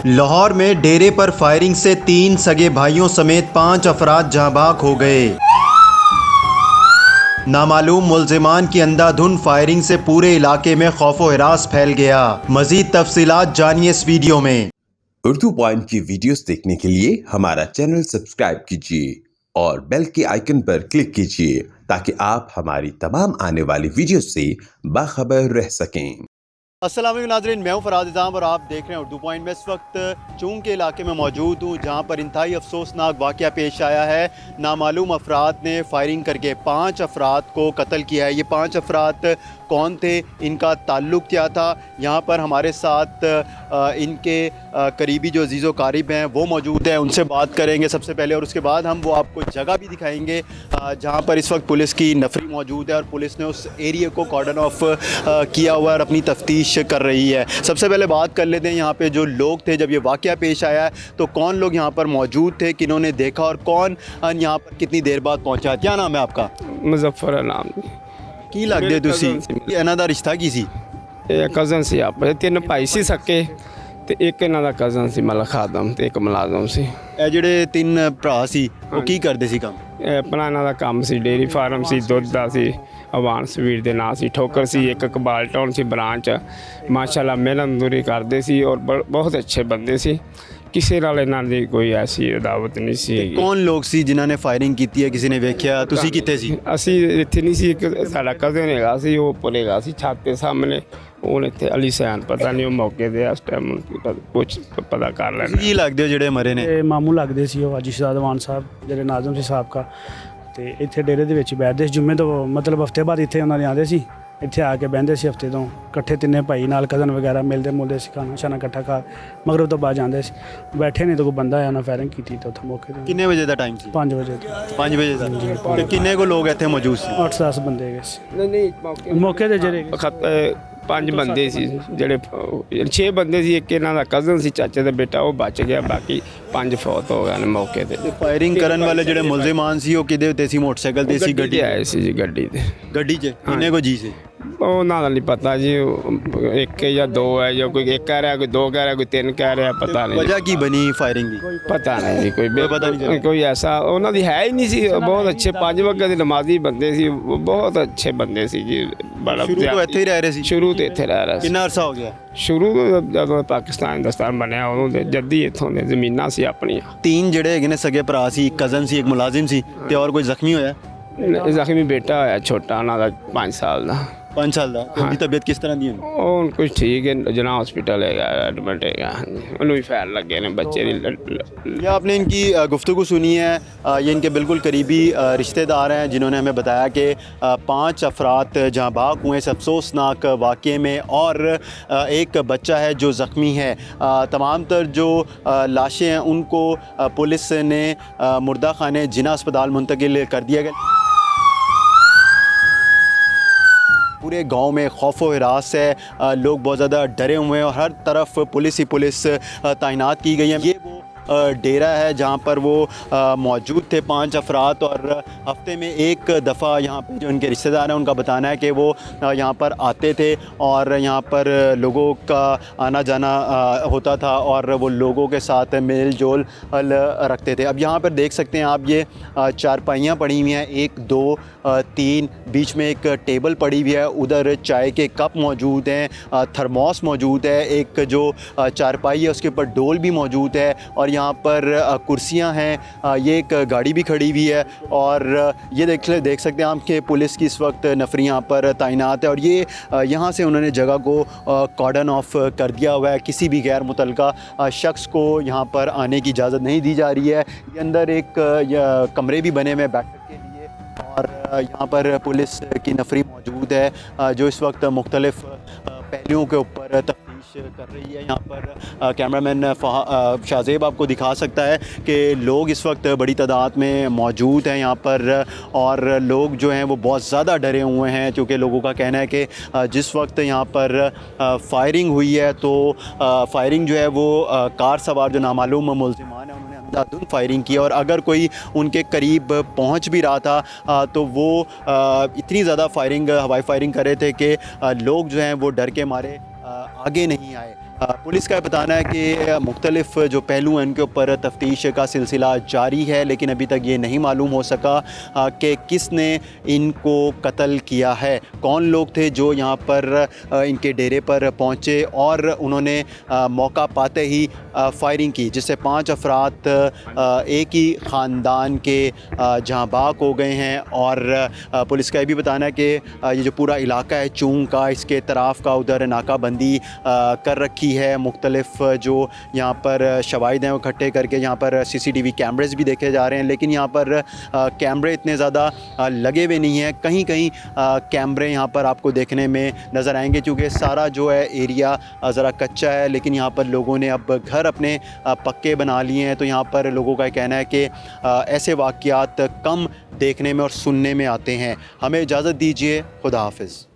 लाहौर में डेरे पर फायरिंग से 3 सगे भाइयों समेत 5 अफराद जहाँ बाग हो गए। नामालूम मुल्जिमान की अंधाधुंध फायरिंग से पूरे इलाके में खौफो हिरास फैल गया। मजीद तफसीलात जानिए इस वीडियो में। उर्दू पॉइंट की वीडियोस देखने के लिए हमारा चैनल सब्सक्राइब कीजिए और बेल के आइकन पर क्लिक कीजिए ताकि आप हमारी तमाम आने वाली वीडियो से बाखबर रह सकें। अस्सलाम वालेकुम नाज़रीन, मैं हूं फराज निज़ाम और आप देख रहे हैं उर्दू पॉइंट। मैं इस वक्त चूंग के इलाके में मौजूद हूं जहां पर इंतहाई अफसोसनाक वाक़या पेश आया है। नामालूम अफराद ने फायरिंग करके 5 अफराद को कत्ल किया है। ये 5 अफराद कौन थे, इनका ताल्लुक़ क्या था? यहाँ पर हमारे साथ इनके करीबी जो अजीज़ व क़ारिब हैं वो मौजूद हैं, उनसे बात करेंगे सबसे पहले और उसके बाद हम वो आपको जगह भी दिखाएँगे जहाँ पर इस वक्त पुलिस की नफरी मौजूद है और पुलिस ने उस एरिया को कॉर्डन ऑफ किया हुआ है और अपनी तफ्तीश कर रही है। सबसे पहले बात कर लेते हैं यहाँ पे जो लोग थे जब ये वाक़या पेश आया है, तो कौन लोग यहाँ पर मौजूद थे, किन्होंने देखा और कौन यहाँ पर कितनी देर बाद पहुँचा? क्या नाम है आपका? मुजफ्फर नाम की लगदे तुसी? ਇਹਨਾਂ ਦਾ ਰਿਸ਼ਤਾ ਕੀ ਸੀ? ਇਹ ਕਜ਼ਨ ਸੀ ਆਪਣੇ 3 ਭਾਈ ਸੀ ਸਕੇ ਤੇ ਇੱਕ ਇਹਨਾਂ ਦਾ ਕਜ਼ਨ ਸੀ ਮਲਕ ਖਾਦਮ ਤੇ ਇੱਕ ਮੁਲਾਜ਼ਮ ਸੀ। ਇਹ ਜਿਹੜੇ 3 ਭਰਾ ਸੀ ਉਹ ਕੀ ਕਰਦੇ ਸੀ ਕੰਮ? ਇਹ ਆਪਣਾ ਇਹਨਾਂ ਦਾ ਕੰਮ ਸੀ ਡੇਅਰੀ ਫਾਰਮ ਸੀ, ਦੁੱਧ ਦਾ ਸੀ, ਅਵਾਨ ਸਵੀਰ ਦੇ ਨਾਂ ਸੀ, ਠੋਕਰ ਸੀ, ਇੱਕ ਕਬਾਲ ਟਾਊਨ ਸੀ ਬ੍ਰਾਂਚ। ਮਾਸ਼ਾਅੱਲਾ ਮਿਹਨਤ ਮਜ਼ਦੂਰੀ ਕਰਦੇ ਸੀ ਔਰ ਬਹੁਤ ਅੱਛੇ ਬੰਦੇ ਸੀ। ਕਿਸੇ ਨਾਲ ਇਹਨਾਂ ਦੀ ਕੋਈ ਐਸੀ ਅਦਾਵਤ ਨਹੀਂ ਸੀ। ਕੌਣ ਲੋਕ ਸੀ ਜਿਨ੍ਹਾਂ ਨੇ ਫਾਇਰਿੰਗ ਕੀਤੀ ਹੈ? ਕਿਸੇ ਨੇ ਵੇਖਿਆ? ਤੁਸੀਂ ਕਿੱਥੇ ਸੀ? ਅਸੀਂ ਇੱਥੇ ਨਹੀਂ ਸੀ, ਇੱਕ ਸਾਡਾ ਕਜ਼ਨ ਹੈਗਾ ਸੀ, ਉਹ ਉੱਪਰ ਹੈਗਾ ਸੀ ਛੱਤ ਦੇ ਸਾਹਮਣੇ। ਉਹਨੇ ਇੱਥੇ ਅਲੀ ਸੈਨ ਪਤਾ ਨਹੀਂ ਉਹ ਮੌਕੇ ਦੇ ਇਸ ਟਾਈਮ ਕੁਛ ਪਤਾ ਕਰ ਲੈਣਾ। ਕੀ ਲੱਗਦੇ ਹੋ ਜਿਹੜੇ ਮਰੇ ਨੇ? ਇਹ ਮਾਮੂ ਲੱਗਦੇ ਸੀ, ਉਹ ਅਜੀਸ਼ਾਦ ਵਾਨ ਸਾਹਿਬ ਜਿਹੜੇ ਨਾਜ਼ਮ ਸੀ ਸਾਬਕਾ, ਤੇ ਇੱਥੇ ਡੇਰੇ ਦੇ ਵਿੱਚ ਬੈਠਦੇ ਸੀ ਜੁਮੇ ਤੋਂ ਮਤਲਬ ਹਫਤੇ ਬਾਅਦ ਇੱਥੇ ਉਹਨਾਂ ਦੇ ਆਉਂਦੇ ਸੀ। ਇੱਥੇ ਆ ਕੇ ਬਹਿੰਦੇ ਸੀ ਹਫਤੇ ਤੋਂ ਇਕੱਠੇ ਤਿੰਨੇ ਭਾਈ ਨਾਲ ਕਜ਼ਨ ਵਗੈਰਾ ਮਿਲਦੇ ਮੁਲਦੇ ਸੀ, ਖਾਣਾ ਸ਼ਾਨਾ ਇਕੱਠਾ ਖਾ ਮਗਰਬ ਤੋਂ ਬਾਅਦ ਜਾਂਦੇ ਸੀ। ਬੈਠੇ ਨਹੀਂ ਤਾਂ ਕੋਈ ਬੰਦਾ ਆਇਆ ਉਹਨਾਂ ਫਾਇਰਿੰਗ ਕੀਤੀ ਤਾਂ ਉੱਥੇ ਮੌਕੇ 'ਤੇ। ਕਿੰਨੇ ਵਜੇ ਦਾ ਟਾਈਮ ਸੀ? 5 ਵਜੇ 5 ਵਜੇ ਦਾ। ਤੇ ਕਿੰਨੇ ਕੋ ਲੋਕ ਇੱਥੇ ਮੌਜੂਦ ਸੀ? 8-10 ਬੰਦੇ ਹੈਗੇ ਸੀ ਨਹੀਂ ਮੌਕੇ 'ਤੇ ਜਿਹੜੇ 5 ਬੰਦੇ ਸੀ, ਜਿਹੜੇ 6 ਬੰਦੇ ਸੀ। ਇੱਕ ਇਹਨਾਂ ਦਾ ਕਜ਼ਨ ਸੀ ਚਾਚੇ ਦਾ ਬੇਟਾ, ਉਹ ਬਚ ਗਿਆ, ਬਾਕੀ 5 ਫੌਤ ਹੋ ਗਏ ਨੇ ਮੌਕੇ ਤੇ। ਫਾਇਰਿੰਗ ਕਰਨ ਵਾਲੇ ਜਿਹੜੇ ਮੁਲਜ਼ਮਾਨ ਸੀ ਉਹ ਕਿਹਦੇ ਉੱਤੇ ਸੀ? ਮੋਟਰਸਾਈਕਲ ਤੇ ਸੀ? ਗੱਡੀ ਆਏ ਸੀ ਜੀ, ਗੱਡੀ ਤੇ। ਗੱਡੀ 'ਚ ਕਿੰਨੇ ਕੋ ਜੀ ਸੀ? ਉਹਨਾਂ ਦਾ ਨਹੀਂ ਪਤਾ ਜੀ, ਇੱਕ ਜਾਂ 2 ਹੈ, ਜਾਂ ਕੋਈ 1 ਕਹਿ ਰਿਹਾ, ਕੋਈ 2 ਕਹਿ ਰਿਹਾ, ਕੋਈ 3 ਕਹਿ ਰਿਹਾ, ਪਤਾ ਨਹੀਂ। ਵਜ੍ਹਾ ਕੀ ਬਣੀ ਫਾਇਰਿੰਗ ਦੀ? ਪਤਾ ਨਹੀਂ ਜੀ, ਕੋਈ ਪਤਾ ਨਹੀਂ ਕੋਈ ਐਸਾ ਉਹਨਾਂ ਦੀ ਹੈ ਹੀ ਨਹੀਂ ਸੀ। ਬਹੁਤ ਅੱਛੇ 5 ਵਕਤ ਦੇ ਨਮਾਜ਼ੀ ਬੰਦੇ ਸੀ, ਬਹੁਤ ਅੱਛੇ ਬੰਦੇ ਸੀ ਜੀ। ਬੜਾ ਸ਼ੁਰੂ ਤੋਂ ਇੱਥੇ ਹੀ ਰਹਿ ਰਹੇ ਸੀ? ਸ਼ੁਰੂ ਤੋਂ ਇੱਥੇ ਰਹਿ ਰਹੇ ਸੀ। ਕਿੰਨਾ ਅਰਸਾ ਹੋ ਗਿਆ? ਸ਼ੁਰੂ ਤੋਂ ਜਦੋਂ ਪਾਕਿਸਤਾਨ ਹਿੰਦੁਸਤਾਨ ਬਣਿਆ ਉਦੋਂ ਦੇ ਜੱਦੀ ਇੱਥੋਂ ਦੇ ਜ਼ਮੀਨਾਂ ਸੀ ਆਪਣੀਆਂ। 3 ਜਿਹੜੇ ਹੈਗੇ ਨੇ ਸਗੇ ਭਰਾ ਸੀ, ਇੱਕ ਕਜ਼ਨ ਸੀ, ਇੱਕ ਮੁਲਾਜ਼ਮ ਸੀ, ਤੇ ਔਰ ਕੋਈ ਜ਼ਖਮੀ ਹੋਇਆ? ਜ਼ਖਮੀ ਬੇਟਾ ਹੋਇਆ ਛੋਟਾ, ਉਹਨਾਂ ਦਾ 5 ਸਾਲ ਦਾ। 5 ਸਾਲ ਦਾ। ਉਹਦੀ ਤਬੀਅਤ ਕਿਸ ਤਰ੍ਹਾਂ ਦੀ ਹੈ? ਉਹ ਕੁਝ ਠੀਕ ਹੈ, जना हॉस्पिटल है, एडमिट है। उन्हें भी फैल लगे ने बच्चे। ये आपने इनकी गुफ्तगू सुनी है, ये इनके बिल्कुल करीबी रिश्तेदार हैं जिन्होंने हमें बताया कि 5 अफराद जहाँ बाग हुए इस अफसोसनाक वाक़े में और एक बच्चा है जो ज़ख्मी है। तमाम तर जो लाशें हैं उनको पुलिस ने मुर्दा खाने जिना अस्पताल मुंतकिल कर दिया गया। पूरे गांव में खौफो हिरास है, लोग बहुत ज़्यादा डरे हुए हैं और हर तरफ पुलिस ही पुलिस तैनात की गई है। ये वो डेरा है जहाँ पर वो मौजूद थे 5 अफराद और हफ्ते में एक दफ़ा यहाँ पे जो उनके रिश्तेदार हैं उनका बताना है कि वो यहाँ पर आते थे और यहाँ पर लोगों का आना जाना होता था और वो लोगों के साथ मेल जोल रखते थे। अब यहाँ पर देख सकते हैं आप, ये चारपाइयाँ पड़ी हुई हैं, 1 2 3, बीच में एक टेबल पड़ी हुई है, उधर चाय के कप मौजूद हैं, थर्मोस मौजूद है, एक जो चारपाई है उसके ऊपर डोल भी मौजूद है और यहाँ पर कुर्सियाँ हैं। ये एक गाड़ी भी खड़ी हुई है और ये देख सकते हैं आप कि पुलिस की इस वक्त नफरी यहाँ पर तैनात है और ये यहाँ से उन्होंने जगह को कॉर्डन ऑफ कर दिया हुआ है। किसी भी गैर मुतल्लका शख्स को यहाँ पर आने की इजाज़त नहीं दी जा रही है। ये अंदर एक कमरे भी बने हुए हैं बैठक के लिए और यहाँ पर पुलिस की नफरी मौजूद है जो इस वक्त मुख्तलिफ़ पहलुओं के ऊपर तफ्तीश कर रही है। यहाँ पर कैमरामैन शाहजेब आपको दिखा सकता है कि लोग इस वक्त बड़ी तादाद में मौजूद हैं यहाँ पर और लोग जो हैं वो बहुत ज़्यादा डरे हुए हैं क्योंकि लोगों का कहना है कि जिस वक्त यहाँ पर फायरिंग हुई है तो फायरिंग जो है वो कार सवार जो नामालूम मुल्ज़िमान है उन्होंने अंधाधुंध फायरिंग की और अगर कोई उनके करीब पहुँच भी रहा था तो वो इतनी ज़्यादा फायरिंग हवाई फायरिंग कर रहे थे कि लोग जो हैं वो डर के मारे आगे नहीं आए। पुलिस का बताना है कि मुख्तलिफ जो पहलू हैं उनके ऊपर तफ्तीश का सिलसिला जारी है, लेकिन अभी तक ये नहीं मालूम हो सका कि किसने इनको कत्ल किया है, कौन लोग थे जो यहाँ पर इनके डेरे पर पहुँचे और उन्होंने मौका पाते ही फायरिंग की, जिससे 5 अफराद एक ही ख़ानदान के जहाँ बाग हो गए हैं। और पुलिस का ये भी बताना है कि ये जो पूरा इलाका है चूंग का, इसके तराफ़ का उधर नाकाबंदी कर रखी है। मुख्तलिफ जो यहाँ पर शवाहिद हैं वो इकट्ठे करके यहाँ पर CCTV कैमरेज़ भी देखे जा रहे हैं, लेकिन यहाँ पर कैमरे इतने ज़्यादा लगे हुए नहीं हैं। कहीं कहीं कैमरे यहाँ पर आपको देखने में नज़र आएंगे, क्योंकि सारा जो है एरिया ज़रा कच्चा है, लेकिन यहाँ पर लोगों ने अब घर अपने पक्के बना लिए हैं। तो यहाँ पर लोगों का कहना है कि ऐसे वाक़यात कम देखने में और सुनने में आते हैं। हमें इजाज़त दीजिए, खुदा हाफिज़।